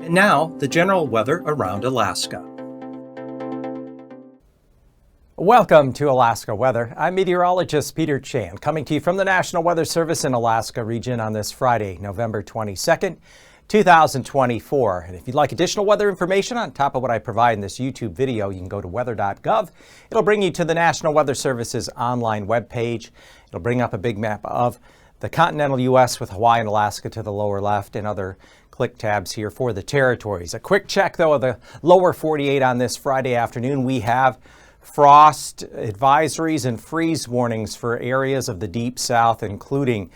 And now, the general weather around Alaska. Welcome to Alaska Weather. I'm meteorologist Peter Chan, coming to you from the National Weather Service in Alaska region on this Friday, November 22nd, 2024. And if you'd like additional weather information on top of what I provide in this YouTube video, you can go to weather.gov. It'll bring you to the National Weather Service's online webpage. It'll bring up a big map of the continental U.S. with Hawaii and Alaska to the lower left and other click tabs here for the territories. A quick check, though, of the lower 48 on this Friday afternoon. We have frost advisories and freeze warnings for areas of the deep south, including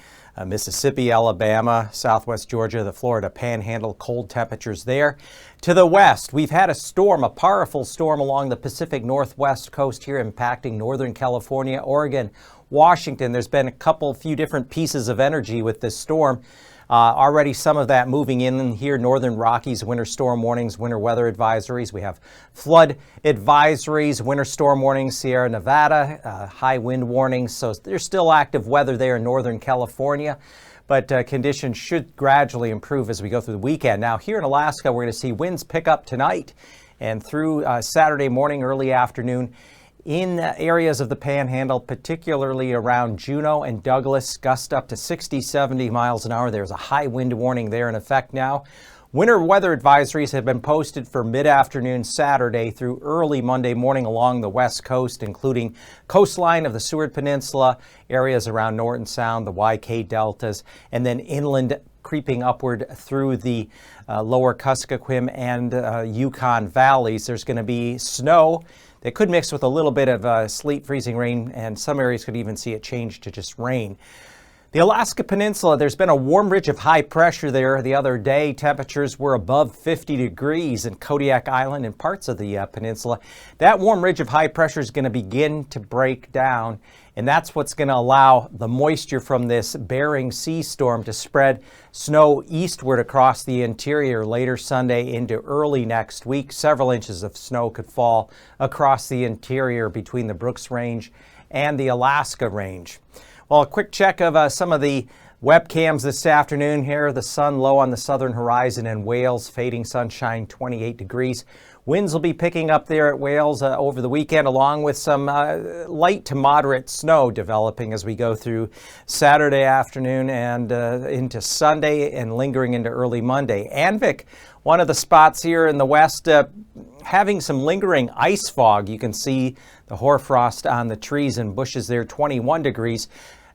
Mississippi, Alabama, southwest Georgia, the Florida Panhandle, cold temperatures there. To the west, we've had a storm, a powerful storm along the Pacific Northwest coast here impacting Northern California, Oregon, Washington. There's been a few different pieces of energy with this storm. Already some of that moving in here, Northern Rockies, winter storm warnings, winter weather advisories. We have flood advisories, winter storm warnings, Sierra Nevada, high wind warnings. So there's still active weather there in Northern California, but conditions should gradually improve as we go through the weekend. Now here in Alaska, we're going to see winds pick up tonight and through Saturday morning, early afternoon. In areas of the Panhandle, particularly around Juneau and Douglas, gust up to 60, 70 miles an hour. There's a high wind warning there in effect now. Winter weather advisories have been posted for mid-afternoon Saturday through early Monday morning along the west coast, including coastline of the Seward Peninsula, areas around Norton Sound, the YK deltas, and then inland creeping upward through the lower Kuskokwim and Yukon valleys. There's going to be snow. It could mix with a little bit of sleet, freezing rain, and some areas could even see it change to just rain. The Alaska Peninsula, there's been a warm ridge of high pressure there the other day. Temperatures were above 50 degrees in Kodiak Island and parts of the peninsula. That warm ridge of high pressure is going to begin to break down, and that's what's going to allow the moisture from this Bering Sea storm to spread snow eastward across the interior later Sunday into early next week. Several inches of snow could fall across the interior between the Brooks Range and the Alaska Range. Well, a quick check of some of the webcams this afternoon here. The sun low on the southern horizon in Wales, fading sunshine, 28 degrees. Winds will be picking up there at Wales over the weekend, along with some light to moderate snow developing as we go through Saturday afternoon and into Sunday and lingering into early Monday. Anvik, one of the spots here in the west, having some lingering ice fog. You can see the hoarfrost on the trees and bushes there, 21 degrees.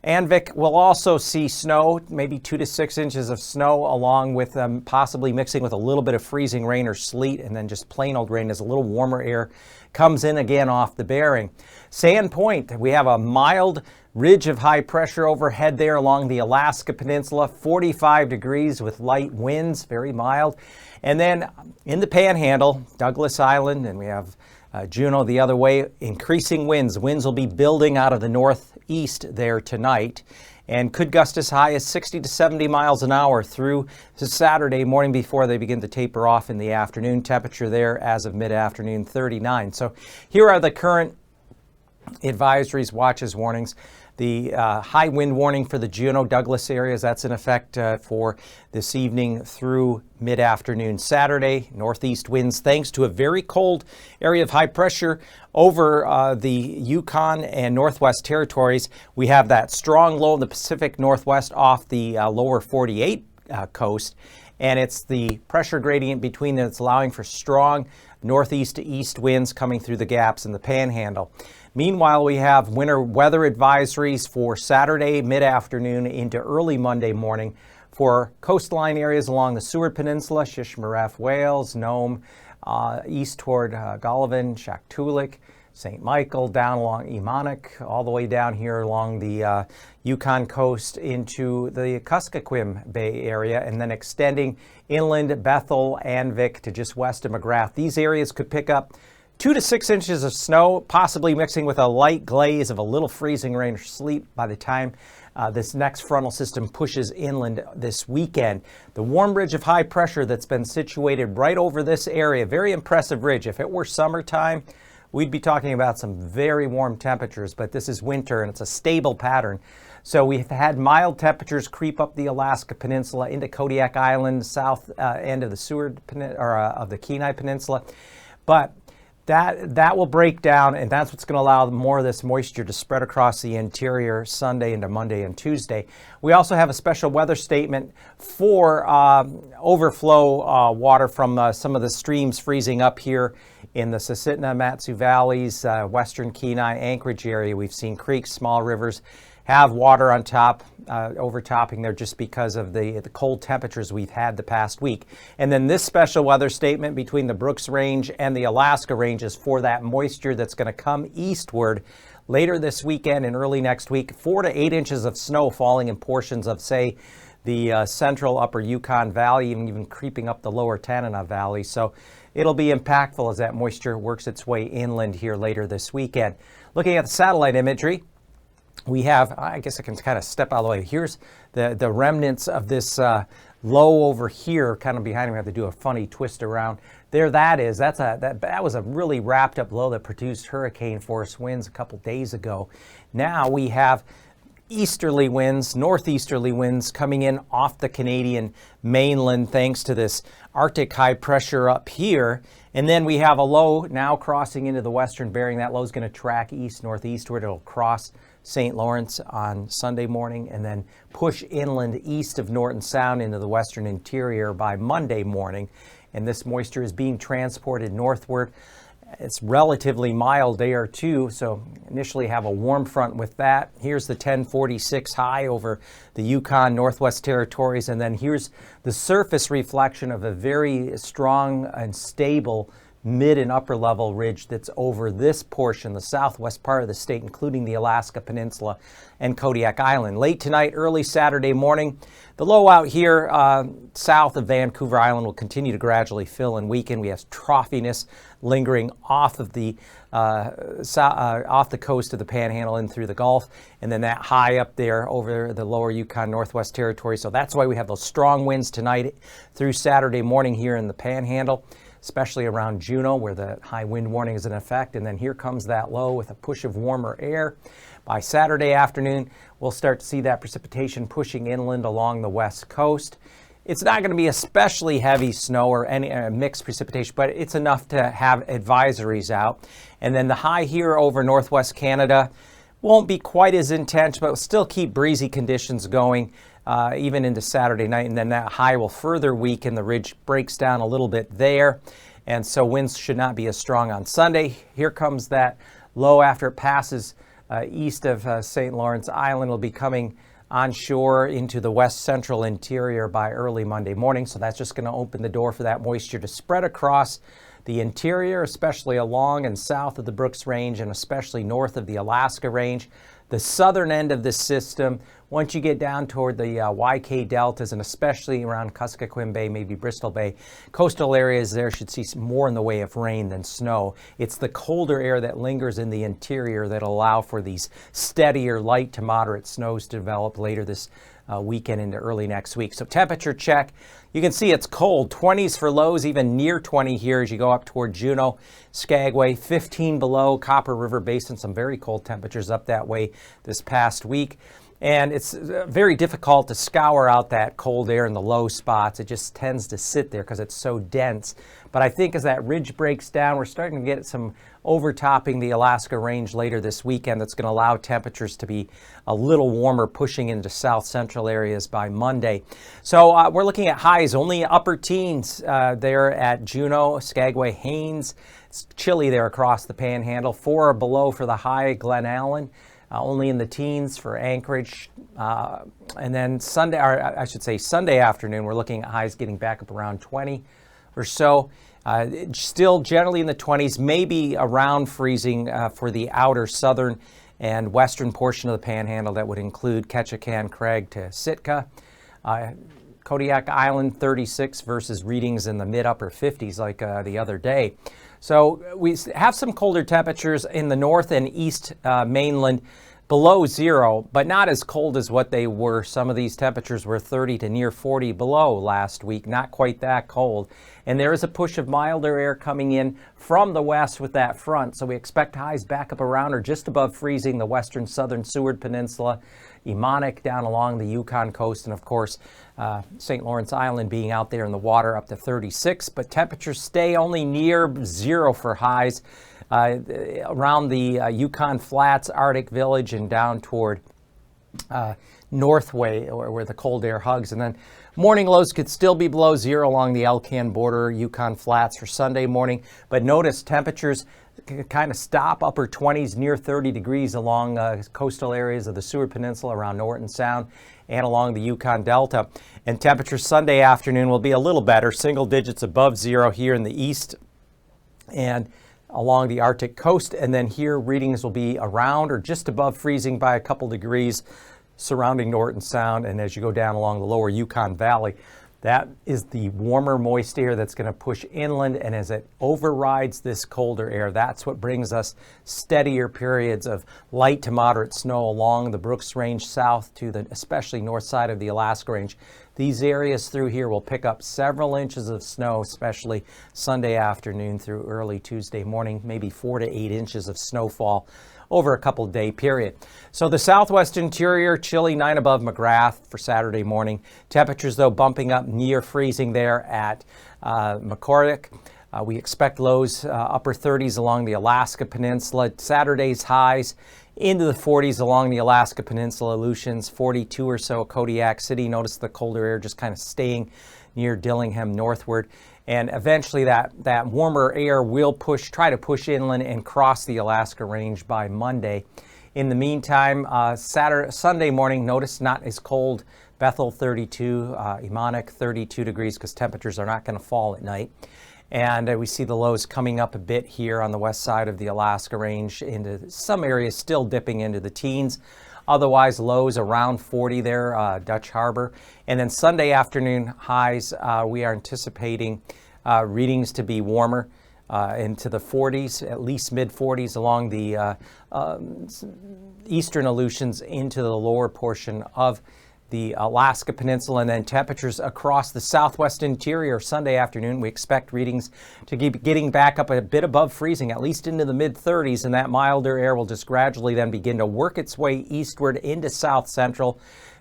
Anvik will also see snow, maybe 2 to 6 inches of snow, along with possibly mixing with a little bit of freezing rain or sleet, and then just plain old rain as a little warmer air comes in again off the Bering. Sand Point, we have a mild ridge of high pressure overhead there along the Alaska Peninsula, 45 degrees with light winds, very mild. And then in the Panhandle, Douglas Island, and we have Juneau the other way, increasing winds. Winds will be building out of the northeast there tonight and could gust as high as 60 to 70 miles an hour through Saturday morning before they begin to taper off in the afternoon. Temperature there as of mid-afternoon, 39. So here are the current advisories, watches, warnings. The high wind warning for the Juneau Douglas areas, that's in effect for this evening through mid-afternoon Saturday. Northeast winds thanks to a very cold area of high pressure over the Yukon and Northwest Territories. We have that strong low in the Pacific Northwest off the lower 48 coast, and it's the pressure gradient between them that's allowing for strong northeast to east winds coming through the gaps in the Panhandle. Meanwhile, we have winter weather advisories for Saturday mid-afternoon into early Monday morning for coastline areas along the Seward Peninsula, Shishmaref, Wales, Nome, east toward Golovin, Shaktoolik, St. Michael, down along Imanik, all the way down here along the Yukon coast into the Kuskokwim Bay area, and then extending inland Bethel, Anvik to just west of McGrath. These areas could pick up 2 to 6 inches of snow, possibly mixing with a light glaze of a little freezing rain or sleet by the time this next frontal system pushes inland this weekend. The warm ridge of high pressure that's been situated right over this area, very impressive ridge. If it were summertime, we'd be talking about some very warm temperatures, but this is winter and it's a stable pattern. So we've had mild temperatures creep up the Alaska Peninsula into Kodiak Island, south end of the Seward of the Kenai Peninsula. But that will break down, and that's what's going to allow more of this moisture to spread across the interior Sunday into Monday and Tuesday. We also have a special weather statement for overflow water from some of the streams freezing up here in the Susitna, Matsu Valleys, western Kenai, Anchorage area. We've seen creeks, small rivers have water on top, overtopping there just because of the cold temperatures we've had the past week. And then this special weather statement between the Brooks Range and the Alaska Range is for that moisture that's going to come eastward later this weekend and early next week. 4 to 8 inches of snow falling in portions of, say, the central upper Yukon Valley, even creeping up the lower Tanana Valley. So it'll be impactful as that moisture works its way inland here later this weekend. Looking at the satellite imagery, we have, I guess I can kind of step out of the way. Here's the remnants of this low over here, kind of behind me. I have to do a funny twist around. There that is. That was a really wrapped up low that produced hurricane force winds a couple days ago. Now we have easterly winds, northeasterly winds coming in off the Canadian mainland thanks to this Arctic high pressure up here. And then we have a low now crossing into the western Bering. That low is going to track east-northeastward. It'll cross St. Lawrence on Sunday morning and then push inland east of Norton Sound into the western interior by Monday morning. And this moisture is being transported northward. It's relatively mild there too, so initially have a warm front with that. Here's the 1046 high over the Yukon Northwest Territories, and then here's the surface reflection of a very strong and stable mid and upper level ridge that's over this portion, the southwest part of the state, including the Alaska Peninsula and Kodiak Island. Late tonight, early Saturday morning, the low out here south of Vancouver Island will continue to gradually fill and weaken. We have troughiness lingering off of the off the coast of the Panhandle and through the Gulf, and then that high up there over the lower Yukon Northwest Territory. So that's why we have those strong winds tonight through Saturday morning here in the Panhandle, especially around Juneau where the high wind warning is in effect. And then here comes that low with a push of warmer air. By Saturday afternoon, we'll start to see that precipitation pushing inland along the west coast. It's not going to be especially heavy snow or any mixed precipitation, but it's enough to have advisories out. And then the high here over northwest Canada won't be quite as intense, but will still keep breezy conditions going even into Saturday night. And then that high will further weaken. The ridge breaks down a little bit there. And so winds should not be as strong on Sunday. Here comes that low after it passes east of St. Lawrence Island. It'll be coming onshore into the west central interior by early Monday morning. So that's just going to open the door for that moisture to spread across the interior, especially along and south of the Brooks Range and especially north of the Alaska Range. The southern end of this system, once you get down toward the YK deltas and especially around Kuskokwim Bay, maybe Bristol Bay, coastal areas there should see more in the way of rain than snow. It's the colder air that lingers in the interior that allow for these steadier light to moderate snows to develop later this weekend into early next week. So temperature check. You can see it's cold, 20s for lows, even near 20 here as you go up toward Juneau, Skagway, 15 below Copper River Basin, some very cold temperatures up that way this past week. And it's very difficult to scour out that cold air in the low spots. It just tends to sit there because it's so dense. But I think as that ridge breaks down, we're starting to get some overtopping the Alaska Range later this weekend. That's going to allow temperatures to be a little warmer, pushing into south central areas by Monday. So we're looking at highs only upper teens there at Juneau, Skagway, Haines. It's chilly there across the Panhandle. 4 or below for the high, Glen Allen. Only in the teens for Anchorage. And then Sunday, or I should say Sunday afternoon, we're looking at highs getting back up around 20 or so. Still generally in the 20s, maybe around freezing for the outer southern and western portion of the Panhandle. That would include Ketchikan, Craig to Sitka. Kodiak Island 36 versus readings in the mid-upper 50s like the other day. So we have some colder temperatures in the north and east mainland below zero, but not as cold as what they were. Some of these temperatures were 30 to near 40 below last week, not quite that cold. And there is a push of milder air coming in from the west with that front, so we expect highs back up around or just above freezing the western southern Seward Peninsula, Emonic down along the Yukon coast, and of course St. Lawrence Island being out there in the water up to 36, but temperatures stay only near zero for highs around the Yukon Flats, Arctic Village, and down toward Northway, or where the cold air hugs. And then morning lows could still be below zero along the Elkan border, Yukon Flats for Sunday morning. But notice temperatures kind of stop upper 20s, near 30 degrees along coastal areas of the Seward Peninsula around Norton Sound and along the Yukon Delta. And temperatures Sunday afternoon will be a little better, single digits above zero here in the east and along the Arctic coast. And then here readings will be around or just above freezing by a couple degrees surrounding Norton Sound. And as you go down along the lower Yukon Valley, that is the warmer, moist air that's going to push inland. And as it overrides this colder air, that's what brings us steadier periods of light to moderate snow along the Brooks Range south to the especially north side of the Alaska Range. These areas through here will pick up several inches of snow, especially Sunday afternoon through early Tuesday morning, maybe 4 to 8 inches of snowfall over a couple day period. So the southwest interior, chilly 9 above McGrath for Saturday morning. Temperatures, though, bumping up near freezing there at McCormick. We expect lows upper 30s along the Alaska Peninsula. Saturday's highs into the 40s along the Alaska Peninsula, Aleutians, 42 or so Kodiak City. Notice the colder air just kind of staying near Dillingham northward. And eventually that warmer air will try to push inland and cross the Alaska Range by Monday. In the meantime, Sunday morning, notice not as cold. Bethel 32, Emonic 32 degrees because temperatures are not going to fall at night. And we see the lows coming up a bit here on the west side of the Alaska Range into some areas still dipping into the teens. Otherwise, lows around 40 there, Dutch Harbor. And then Sunday afternoon highs, we are anticipating readings to be warmer into the 40s, at least mid-40s along the eastern Aleutians into the lower portion of the Alaska Peninsula, and then temperatures across the southwest interior Sunday afternoon. We expect readings to keep getting back up a bit above freezing, at least into the mid-30s, and that milder air will just gradually then begin to work its way eastward into south central,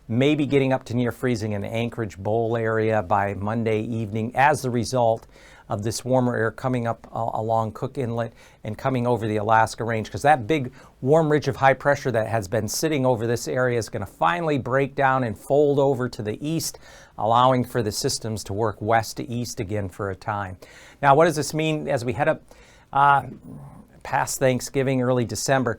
maybe getting up to near freezing in the Anchorage Bowl area by Monday evening as a result of this warmer air coming up along Cook Inlet and coming over the Alaska Range, because that big warm ridge of high pressure that has been sitting over this area is going to finally break down and fold over to the east, allowing for the systems to work west to east again for a time. Now, what does this mean as we head up past Thanksgiving, early December?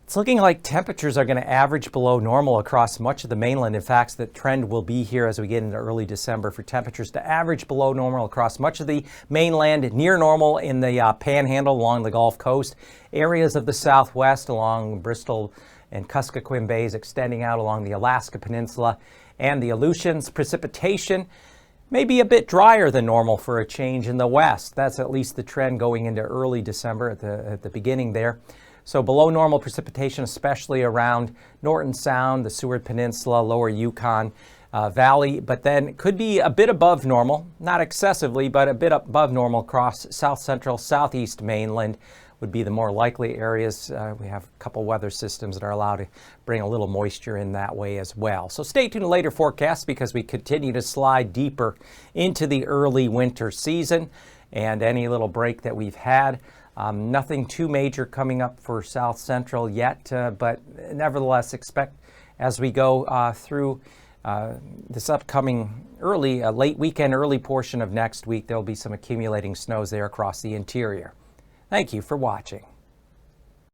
It's looking like temperatures are going to average below normal across much of the mainland. In fact, the trend will be here as we get into early December for temperatures to average below normal across much of the mainland, near normal in the Panhandle along the Gulf Coast, areas of the Southwest along Bristol and Kuskokwim Bays, extending out along the Alaska Peninsula and the Aleutians. Precipitation may be a bit drier than normal for a change in the west. That's at least the trend going into early December at the beginning there. So below normal precipitation, especially around Norton Sound, the Seward Peninsula, lower Yukon Valley, but then it could be a bit above normal, not excessively, but a bit above normal across south central, southeast mainland would be the more likely areas. We have a couple weather systems that are allowed to bring a little moisture in that way as well. So stay tuned to later forecasts because we continue to slide deeper into the early winter season, and any little break that we've had. Nothing too major coming up for South Central yet, but nevertheless expect as we go through this upcoming late weekend, early portion of next week, there'll be some accumulating snows there across the interior. Thank you for watching.